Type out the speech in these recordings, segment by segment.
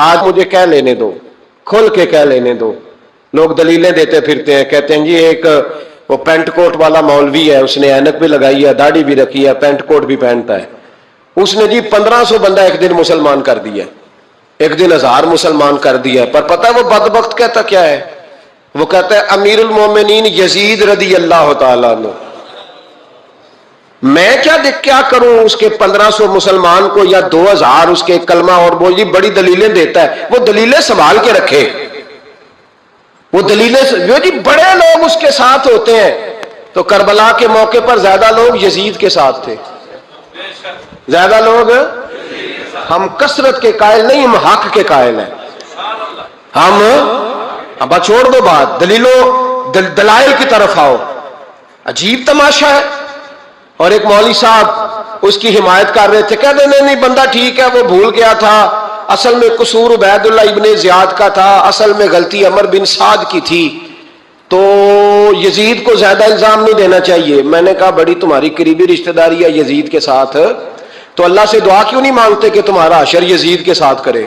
آج مجھے کہہ لینے دو, کھل کے کہہ لینے دو. لوگ دلیلیں دیتے پھرتے ہیں, کہتے ہیں جی ایک وہ پینٹ کوٹ والا مولوی ہے, اس نے اینک بھی لگائی ہے, داڑھی بھی رکھی ہے, پینٹ کوٹ بھی پہنتا ہے, اس نے جی 1500 بندہ ایک دن مسلمان کر دیا, ایک دن 1000 مسلمان کر دیا. پر پتہ ہے وہ بدبخت کہتا کیا ہے؟ وہ کہتا ہے امیر المومنین یزید رضی اللہ تعالیٰ عنہ. میں کیا کروں اس کے 1500 مسلمان کو یا 2000 اس کے کلمہ اور وہ جی بڑی دلیلیں دیتا ہے, وہ دلیلیں سنبھال کے رکھے, وہ دلیلیں جو جی بڑے لوگ اس کے ساتھ ہوتے ہیں. تو کربلا کے موقع پر زیادہ لوگ یزید کے ساتھ تھے, زیادہ لوگ. ہم کثرت کے قائل نہیں, ہم حق کے قائل ہیں. ہم اب چھوڑ دو بات, دلائل کی طرف آؤ. عجیب تماشا ہے. اور ایک مولوی صاحب اس کی حمایت کر رہے تھے, کہتے نہیں بندہ ٹھیک ہے, وہ بھول گیا تھا, اصل میں قصور عبید اللہ ابن زیاد کا تھا, اصل میں غلطی عمر بن سعد کی تھی, تو یزید کو زیادہ الزام نہیں دینا چاہیے. میں نے کہا بڑی تمہاری قریبی رشتہ داری ہے یزید کے ساتھ, تو اللہ سے دعا کیوں نہیں مانگتے کہ تمہارا حشر یزید کے ساتھ کرے؟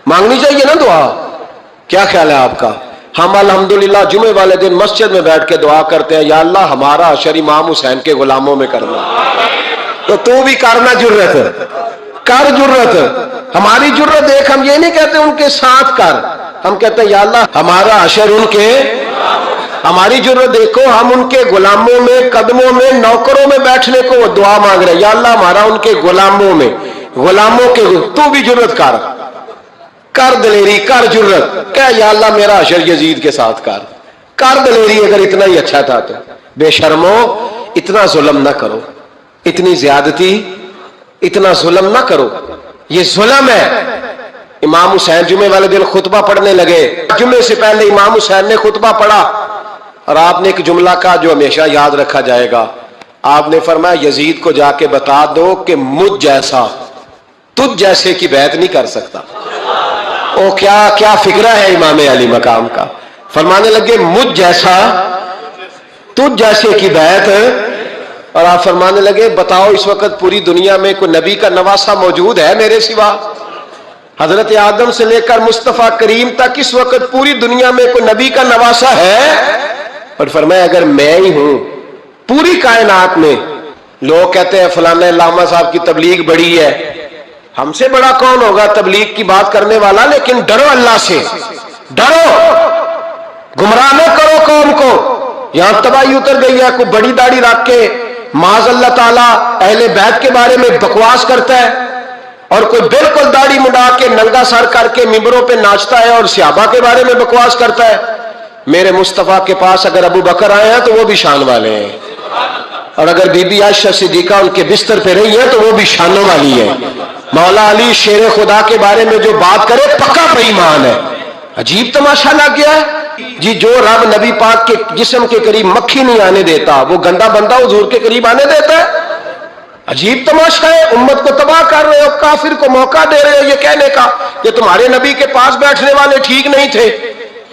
مانگنی چاہیے نا دعا. کیا خیال ہے آپ کا؟ ہم الحمدللہ جمعے والے دن مسجد میں بیٹھ کے دعا کرتے ہیں, یا اللہ ہمارا حشر امام حسین کے غلاموں میں کرنا. تو بھی کرنا, جرت کر, جرت ہماری جرت دیکھ. ہم یہ نہیں کہتے ان کے ساتھ کر, ہم کہتے ہیں یا اللہ ہمارا حشر ان کے, ہماری جرت دیکھو, ہم ان کے غلاموں میں, قدموں میں, نوکروں میں بیٹھنے کو وہ دعا مانگ رہے ہیں, یا اللہ ہمارا ان کے غلاموں میں, غلاموں کے. تو بھی جرت کر دلیری, کر جرت, کہ یا اللہ میرا حشر یزید کے ساتھ کر دلیری. اگر اتنا ہی اچھا تھا تو بے شرمو اتنا ظلم نہ کرو, اتنی زیادتی, اتنا ظلم نہ کرو, یہ ظلم ہے. امام حسین جمعے والے دن خطبہ پڑھنے لگے, جمعے سے پہلے امام حسین نے خطبہ پڑھا, اور آپ نے ایک جملہ کہا جو ہمیشہ یاد رکھا جائے گا. آپ نے فرمایا یزید کو جا کے بتا دو کہ مجھ جیسا تجھ جیسے کی بیعت نہیں کر سکتا. او کیا فکرہ ہے امام علی مقام کا. فرمانے لگے مجھ جیسا تجھ جیسے کی بیعت, اور آپ فرمانے لگے بتاؤ اس وقت پوری دنیا میں کوئی نبی کا نواسا موجود ہے میرے سوا؟ حضرت آدم سے لے کر مصطفیٰ کریم تک اس وقت پوری دنیا میں کوئی نبی کا نواسا ہے؟ اور فرمایا اگر میں ہی ہوں پوری کائنات میں. لوگ کہتے ہیں فلانا علامہ صاحب کی تبلیغ بڑی ہے, ہم سے بڑا کون ہوگا تبلیغ کی بات کرنے والا, لیکن ڈرو اللہ سے, ڈرو, گمراہ نہ کرو قوم کو. یہاں تباہی اتر گئی ہے, کوئی بڑی داڑھی رکھ کے معاذ اللہ تعالیٰ اہل بیت کے بارے میں بکواس کرتا ہے, اور کوئی بالکل داڑھی مڈا کے ننگا سر کر کے ممبروں پہ ناچتا ہے اور صحابہ کے بارے میں بکواس کرتا ہے. میرے مصطفیٰ کے پاس اگر ابو بکر آئے ہیں تو وہ بھی شان والے ہیں, اور اگر بی بی عائشہ صدیقہ ان کے بستر پہ رہی ہے تو وہ بھی شانوں والی ہے. مولا علی شیر خدا کے بارے میں جو بات کرے پکا بے ایمان ہے. عجیب تماشا لگ گیا ہے جی. جو رب نبی پاک کے جسم کے قریب مکھی نہیں آنے دیتا, وہ گندا بندہ حضور کے قریب آنے دیتا ہے؟ عجیب تماشا ہے. امت کو تباہ کر رہے ہو, کافر کو موقع دے رہے ہو یہ کہنے کا کہ تمہارے نبی کے پاس بیٹھنے والے ٹھیک نہیں تھے.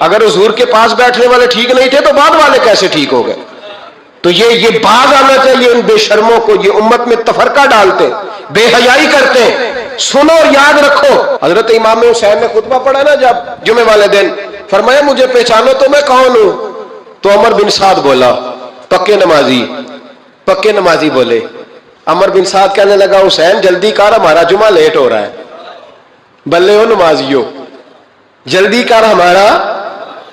اگر حضور کے پاس بیٹھنے والے ٹھیک نہیں تھے تو بعد والے کیسے ٹھیک ہو گئے؟ تو یہ باز آنا چاہیے ان بے شرموں کو. یہ امت میں تفرقہ ڈالتے, بے حیائی کرتے. سنو اور یاد رکھو, حضرت امام حسین نے خطبہ پڑھا نا جب جمعے والے دن, فرمایا مجھے پہچانو تو میں کون ہوں؟ تو عمر بن سعد بولا, پکے نمازی بولے. عمر بن سعد کہنے لگا حسین جلدی کر, ہمارا جمعہ لیٹ ہو رہا ہے. بلے ہو نمازیو, جلدی کر ہمارا.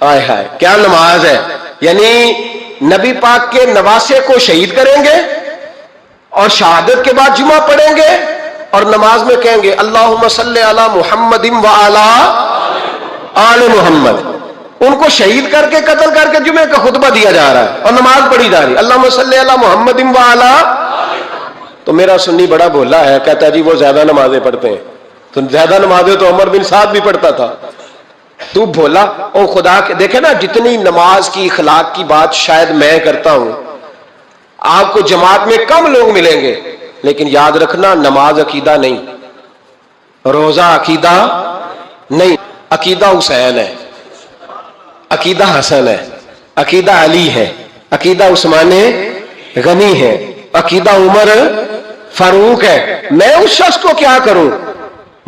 آئے ہائے کیا نماز ہے. یعنی نبی پاک کے نواسے کو شہید کریں گے اور شہادت کے بعد جمعہ پڑھیں گے, اور نماز میں کہیں گے اللہم صلی علی محمد و علی آل محمد. ان کو شہید کر کے قتل کر کے جمعے کا خطبہ دیا جا رہا ہے اور نماز پڑھی جا رہی ہے اللہم صلی علی محمد و علی. تو میرا سنی بڑا بھولا ہے, کہتا جی وہ زیادہ نمازیں پڑھتے ہیں. تو زیادہ نمازیں تو عمر بن سعد بھی پڑھتا تھا. تو بھولا او خدا کے. دیکھیں نا جتنی نماز کی اخلاق کی بات شاید میں کرتا ہوں, آپ کو جماعت میں کم لوگ ملیں گے, لیکن یاد رکھنا نماز عقیدہ نہیں, روزہ عقیدہ نہیں. عقیدہ حسین ہے, عقیدہ حسن ہے, عقیدہ علی ہے, عقیدہ عثمان غنی ہے, عقیدہ عمر فاروق ہے. میں اس شخص کو کیا کروں